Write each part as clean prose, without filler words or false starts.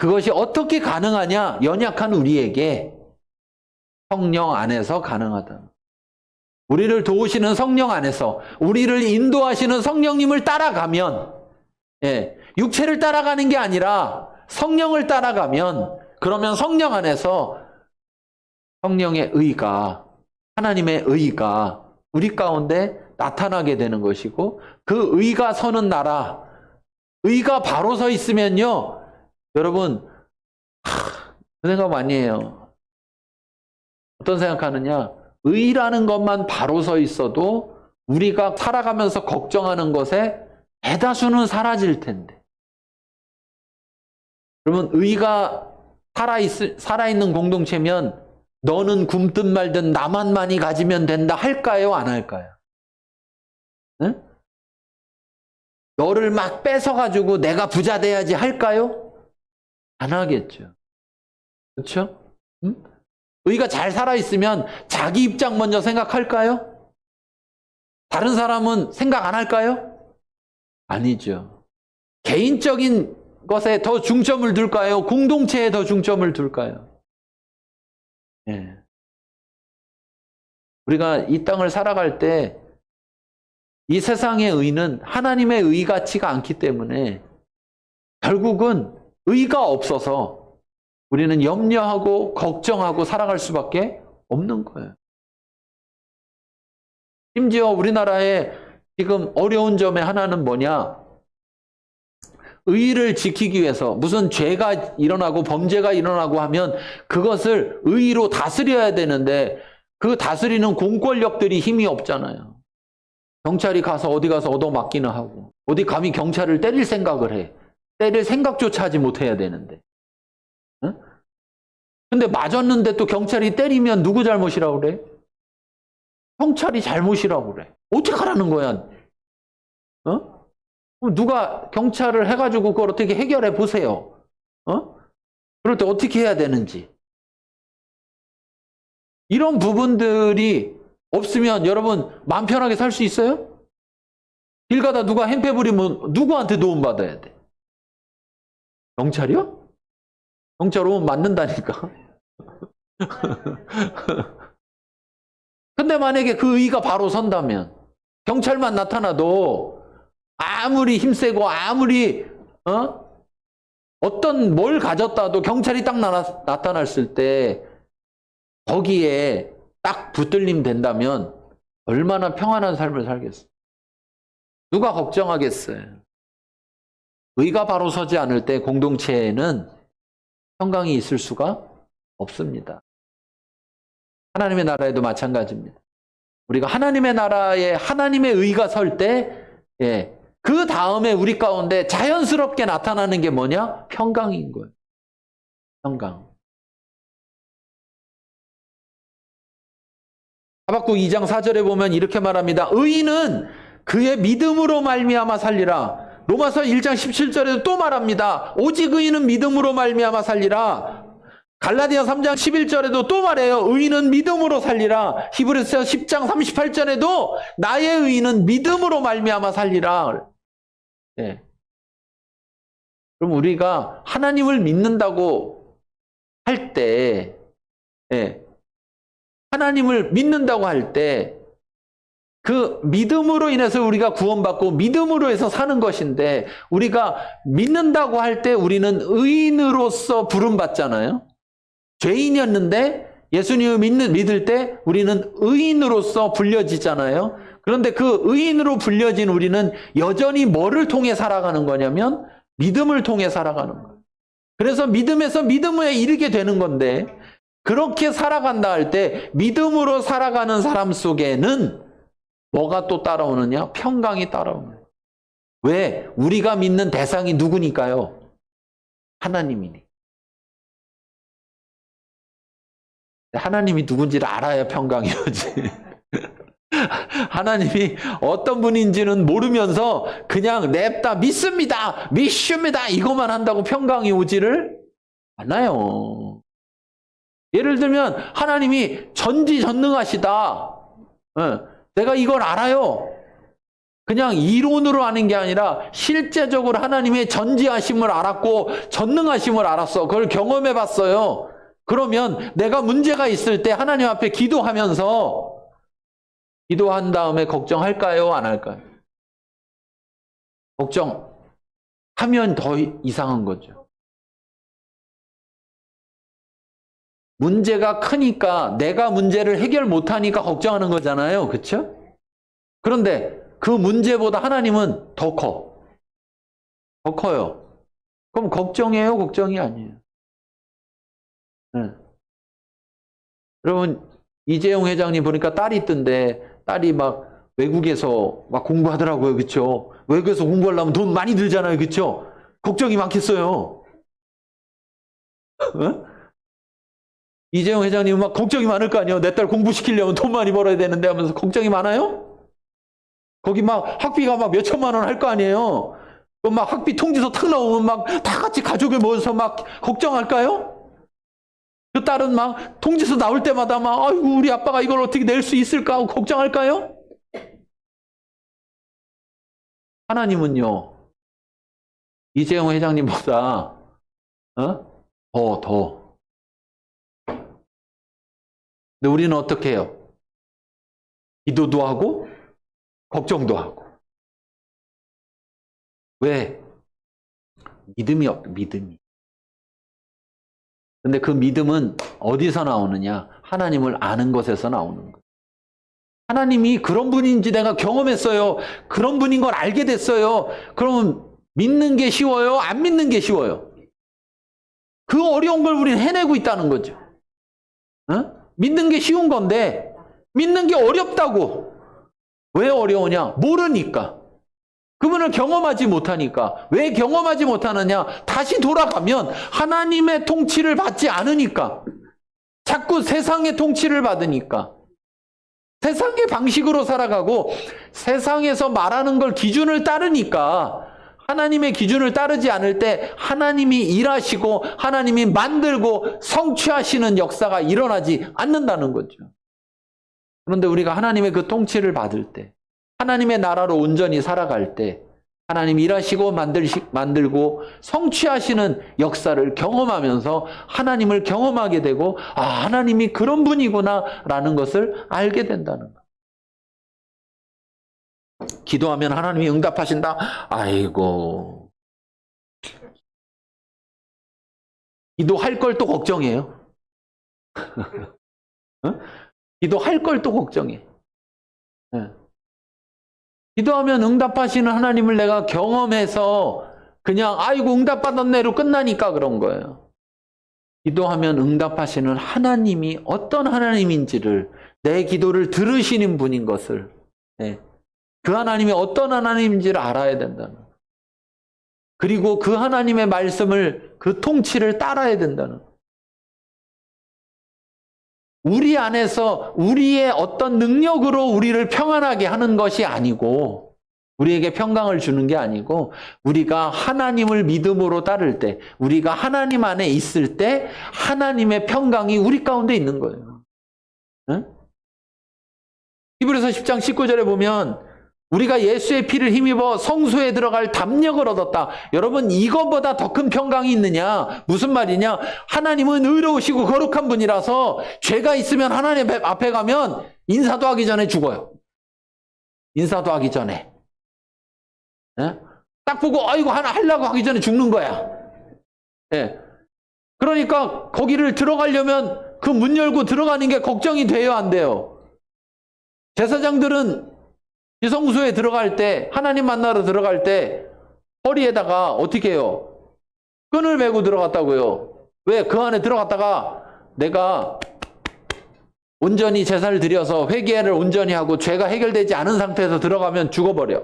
그것이 어떻게 가능하냐? 연약한 우리에게 성령 안에서 가능하다. 우리를 도우시는 성령 안에서, 우리를 인도하시는 성령님을 따라가면, 육체를 따라가는 게 아니라 성령을 따라가면, 그러면 성령 안에서 성령의 의가, 하나님의 의가 우리 가운데 나타나게 되는 것이고, 그 의가 서는 나라, 의가 바로 서 있으면요, 여러분, 그 생각 많이 해요. 어떤 생각하느냐? 의라는 것만 바로 서 있어도 우리가 살아가면서 걱정하는 것에 대다수는 사라질 텐데. 그러면 의가 살아있는 공동체면 너는 굶든 말든 나만 많이 가지면 된다 할까요? 안 할까요? 응? 너를 막 뺏어가지고 내가 부자 돼야지 할까요? 안 하겠죠. 그렇죠? 응? 의가 잘 살아있으면 자기 입장 먼저 생각할까요? 다른 사람은 생각 안 할까요? 아니죠. 개인적인 것에 더 중점을 둘까요? 공동체에 더 중점을 둘까요? 우리가 이 땅을 살아갈 때 이 세상의 의는 하나님의 의 같지가 않기 때문에 결국은 의가 없어서 우리는 염려하고 걱정하고 살아갈 수밖에 없는 거예요. 심지어 우리나라의 지금 어려운 점의 하나는 뭐냐? 의를 지키기 위해서 무슨 죄가 일어나고 범죄가 일어나고 하면 그것을 의로 다스려야 되는데 그 다스리는 공권력들이 힘이 없잖아요. 경찰이 가서 어디 가서 얻어맞기는 하고 어디 감히 경찰을 때릴 생각을 해. 때릴 생각조차 하지 못해야 되는데. 응? 근데 맞았는데 또 경찰이 때리면 누구 잘못이라고 그래? 경찰이 잘못이라고 그래. 어떡하라는 거야? 어? 누가 경찰을 해가지고 그걸 어떻게 해결해 보세요. 그럴 때 어떻게 해야 되는지. 이런 부분들이 없으면 여러분 마음 편하게 살 수 있어요? 길 가다 누가 행패 부리면 누구한테 도움받아야 돼? 경찰이요? 경찰 오면 맞는다니까. 근데 만약에 그 의가 바로 선다면 경찰만 나타나도 아무리 힘세고 아무리 어떤 뭘 가졌다도 경찰이 딱 나타났을 때 거기에 딱 붙들림 된다면 얼마나 평안한 삶을 살겠어요. 누가 걱정하겠어요. 의가 바로 서지 않을 때 공동체에는 평강이 있을 수가 없습니다. 하나님의 나라에도 마찬가지입니다. 우리가 하나님의 나라에 하나님의 의가 설 때, 그 다음에 우리 가운데 자연스럽게 나타나는 게 뭐냐? 평강인 거예요. 평강. 하박국 2장 4절에 보면 이렇게 말합니다. 의인은 그의 믿음으로 말미암아 살리라. 로마서 1장 17절에도 또 말합니다. 오직 의인은 믿음으로 말미암아 살리라. 갈라디아 3장 11절에도 또 말해요. 의인은 믿음으로 살리라. 히브리서 10장 38절에도 나의 의인은 믿음으로 말미암아 살리라. 그럼 우리가 하나님을 믿는다고 할 때, 하나님을 믿는다고 할 때, 그 믿음으로 인해서 우리가 구원받고 믿음으로 해서 사는 것인데, 우리가 믿는다고 할 때 우리는 의인으로서 부름받잖아요. 죄인이었는데 예수님을 믿을 때 우리는 의인으로서 불려지잖아요. 그런데 그 의인으로 불려진 우리는 여전히 뭐를 통해 살아가는 거냐면 믿음을 통해 살아가는 거예요. 그래서 믿음에서 믿음에 이르게 되는 건데, 그렇게 살아간다 할 때 믿음으로 살아가는 사람 속에는 뭐가 또 따라오느냐? 평강이 따라오는 거예요. 왜? 우리가 믿는 대상이 누구니까요? 하나님이니. 하나님이 누군지를 알아야 평강이 오지. 하나님이 어떤 분인지는 모르면서 그냥 냅다 믿습니다, 믿습니다 이것만 한다고 평강이 오지를 않아요. 예를 들면 하나님이 전지전능하시다. 내가 이걸 알아요. 그냥 이론으로 아는 게 아니라 실제적으로 하나님의 전지하심을 알았고 전능하심을 알았어. 그걸 경험해 봤어요. 그러면 내가 문제가 있을 때 하나님 앞에 기도하면서 기도한 다음에 걱정할까요? 안 할까요? 걱정하면 더 이상한 거죠. 문제가 크니까 내가 문제를 해결 못하니까 걱정하는 거잖아요. 그렇죠? 그런데 그 문제보다 하나님은 더 커. 더 커요. 그럼 걱정이에요? 걱정이 아니에요. 네. 여러분, 이재용 회장님 보니까 딸이 있던데 딸이 막 외국에서 막 공부하더라고요. 그렇죠? 외국에서 공부하려면 돈 많이 들잖아요. 그렇죠? 걱정이 많겠어요. 어? 이재용 회장님은 막 걱정이 많을 거 아니에요. 내 딸 공부시키려면 돈 많이 벌어야 되는데 하면서 걱정이 많아요? 거기 막 학비가 막 몇 천만 원 할 거 아니에요. 그럼 막 학비 통지서 탁 나오면 막 다 같이 가족을 모여서 막 걱정할까요? 그 딸은 막 통지서 나올 때마다 막 아이고 우리 아빠가 이걸 어떻게 낼 수 있을까 하고 걱정할까요? 하나님은요 이재용 회장님보다 더. 근데 우리는 어떻게 해요? 기도도 하고 걱정도 하고. 왜? 믿음이 없다. 믿음이. 근데 그 믿음은 어디서 나오느냐? 하나님을 아는 것에서 나오는 거예요. 하나님이 그런 분인지 내가 경험했어요. 그런 분인 걸 알게 됐어요. 그러면 믿는 게 쉬워요? 안 믿는 게 쉬워요? 그 어려운 걸 우리는 해내고 있다는 거죠. 믿는 게 쉬운 건데 믿는 게 어렵다고. 왜 어려우냐? 모르니까. 그분을 경험하지 못하니까. 왜 경험하지 못하느냐? 다시 돌아가면 하나님의 통치를 받지 않으니까. 자꾸 세상의 통치를 받으니까. 세상의 방식으로 살아가고 세상에서 말하는 걸 기준을 따르니까 하나님의 기준을 따르지 않을 때 하나님이 일하시고 하나님이 만들고 성취하시는 역사가 일어나지 않는다는 거죠. 그런데 우리가 하나님의 그 통치를 받을 때 하나님의 나라로 온전히 살아갈 때 하나님이 일하시고 만들고 성취하시는 역사를 경험하면서 하나님을 경험하게 되고 하나님이 그런 분이구나 라는 것을 알게 된다는 거예요. 기도하면 하나님이 응답하신다? 아이고. 기도할 걸 또 걱정해요. 기도할 걸 또 걱정해. 네. 기도하면 응답하시는 하나님을 내가 경험해서 그냥 아이고 응답받았네로 끝나니까 그런 거예요. 기도하면 응답하시는 하나님이 어떤 하나님인지를 내 기도를 들으시는 분인 것을 그 하나님이 어떤 하나님인지를 알아야 된다는 거예요. 그리고 그 하나님의 말씀을 그 통치를 따라야 된다는 거예요. 우리 안에서 우리의 어떤 능력으로 우리를 평안하게 하는 것이 아니고 우리에게 평강을 주는 게 아니고 우리가 하나님을 믿음으로 따를 때 우리가 하나님 안에 있을 때 하나님의 평강이 우리 가운데 있는 거예요. 응? 히브리서 10장 19절에 보면 우리가 예수의 피를 힘입어 성소에 들어갈 담력을 얻었다. 여러분 이거보다 더 큰 평강이 있느냐? 무슨 말이냐? 하나님은 의로우시고 거룩한 분이라서 죄가 있으면 하나님 앞에 가면 인사도 하기 전에 죽어요. 인사도 하기 전에. 딱 보고 이거 하나 하려고 하기 전에 죽는 거야. 그러니까 거기를 들어가려면 그 문 열고 들어가는 게 걱정이 돼요? 안 돼요? 제사장들은 성소에 들어갈 때 하나님 만나러 들어갈 때 허리에다가 어떻게 해요? 끈을 메고 들어갔다고요. 왜? 그 안에 들어갔다가 내가 온전히 제사를 드려서 회개를 온전히 하고 죄가 해결되지 않은 상태에서 들어가면 죽어버려.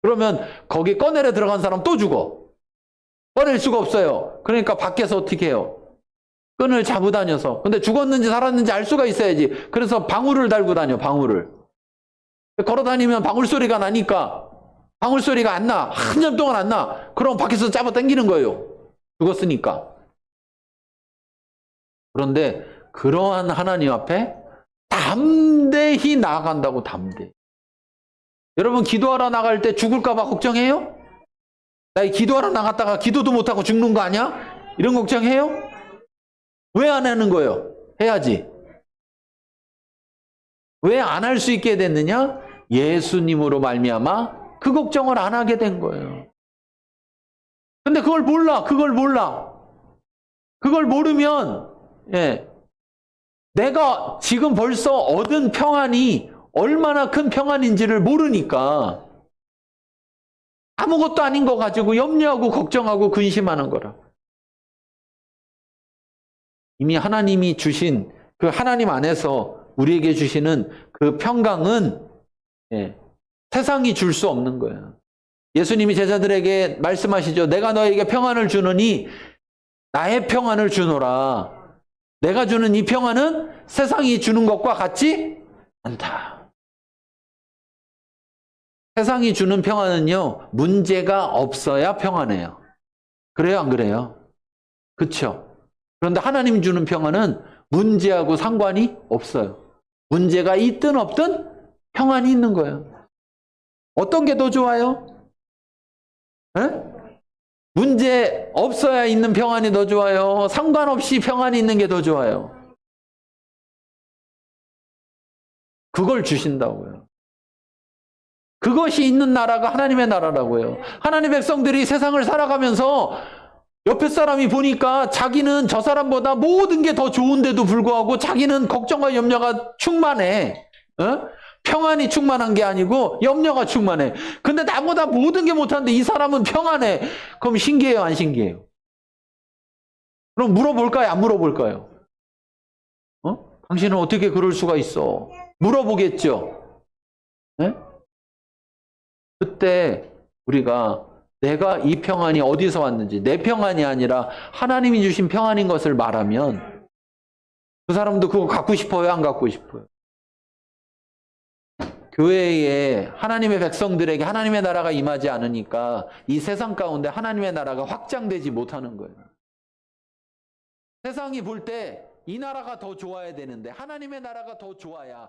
그러면 거기 꺼내려 들어간 사람 또 죽어. 꺼낼 수가 없어요. 그러니까 밖에서 어떻게 해요? 끈을 잡고 다녀서. 근데 죽었는지 살았는지 알 수가 있어야지. 그래서 방울을 달고 다녀. 방울을. 걸어다니면 방울소리가 나니까 방울소리가 안 나. 한참 동안 안 나. 그럼 밖에서 잡아 당기는 거예요. 죽었으니까. 그런데 그러한 하나님 앞에 담대히 나아간다고. 담대. 여러분 기도하러 나갈 때 죽을까 봐 걱정해요? 나 기도하러 나갔다가 기도도 못하고 죽는 거 아니야? 이런 걱정해요? 왜 안 하는 거예요? 해야지. 왜 안 할 수 있게 됐느냐? 예수님으로 말미암아 그 걱정을 안 하게 된 거예요. 근데 그걸 몰라. 그걸 모르면 내가 지금 벌써 얻은 평안이 얼마나 큰 평안인지를 모르니까 아무것도 아닌 거 가지고 염려하고 걱정하고 근심하는 거라. 이미 하나님이 주신 그 하나님 안에서 우리에게 주시는 그 평강은 세상이 줄 수 없는 거예요. 예수님이 제자들에게 말씀하시죠. 내가 너에게 평안을 주느니 나의 평안을 주노라. 내가 주는 이 평안은 세상이 주는 것과 같지 않다. 세상이 주는 평안은요, 문제가 없어야 평안해요. 그래요, 안 그래요? 그렇죠? 그런데 하나님 주는 평안은 문제하고 상관이 없어요. 문제가 있든 없든 평안이 있는 거예요. 어떤 게 더 좋아요? 문제 없어야 있는 평안이 더 좋아요? 상관없이 평안이 있는 게 더 좋아요? 그걸 주신다고요. 그것이 있는 나라가 하나님의 나라라고요. 하나님의 백성들이 세상을 살아가면서 옆에 사람이 보니까 자기는 저 사람보다 모든 게 더 좋은데도 불구하고 자기는 걱정과 염려가 충만해. 평안이 충만한 게 아니고 염려가 충만해. 근데 나보다 모든 게 못하는데 이 사람은 평안해. 그럼 신기해요, 안 신기해요? 그럼 물어볼까요, 안 물어볼까요? 당신은 어떻게 그럴 수가 있어? 물어보겠죠. 그때 우리가 내가 이 평안이 어디서 왔는지, 내 평안이 아니라 하나님이 주신 평안인 것을 말하면 그 사람도 그거 갖고 싶어요, 안 갖고 싶어요? 교회에 하나님의 백성들에게 하나님의 나라가 임하지 않으니까 이 세상 가운데 하나님의 나라가 확장되지 못하는 거예요. 세상이 볼 때 이 나라가 더 좋아야 되는데 하나님의 나라가 더 좋아야